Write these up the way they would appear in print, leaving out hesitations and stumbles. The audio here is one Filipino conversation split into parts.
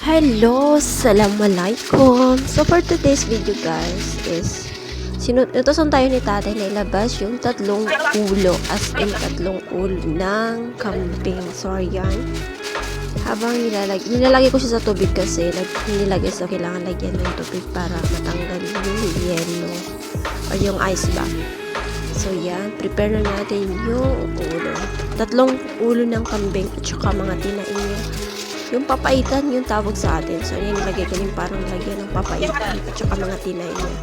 Hello, assalamualaikum. So for today's video guys is inutusan tayo ni tatay na ilabas yung tatlong ulo, as in tatlong ulo ng kambing. So ayan, habang nilalagay ko siya sa tubig kasi nilagay sa kailangan lagyan ng tubig para matanggal yung yelo or yung ice ba. So yan, prepare na natin yung ulo. Tatlong ulo ng kambing at saka mga tinain niya. Yung papaitan yung tawag sa atin. So, yan nilagay ko din parang lagyan ng papaitan at saka mga tinay niya.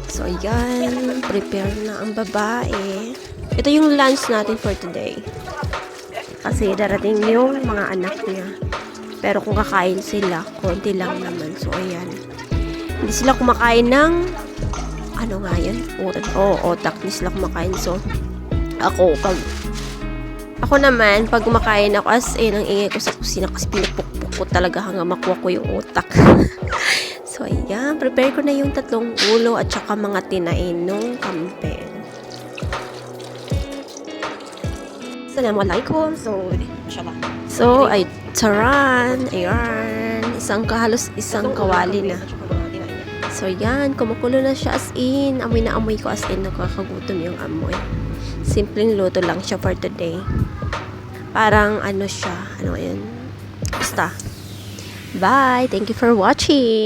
So, yan. Prepare na ang babae. Ito yung lunch natin for today. Kasi darating yung mga anak niya. Pero kung kakain sila, konti lang naman. So, ayan. Hindi sila kumakain ng ano nga yan? Otak. Hindi sila kumakain. So, ako naman, pag kumakain ako, as in, ang ingay ko sa kusina kasi pinupukpuk ko talaga hanggang makuha ko yung utak. So, ayan. Prepare ko na yung tatlong ulo at saka mga tinain nung kambing. Assalamualaikum. So, ay, taran. Ayan. Halos isang kawali na. So, yan. Kumukulo na siya as in. Amoy na amoy ko as in. Nakakagutom yung amoy. Simpleng luto lang siya for today. Parang ano siya, ano yun. Basta. Bye! Thank you for watching!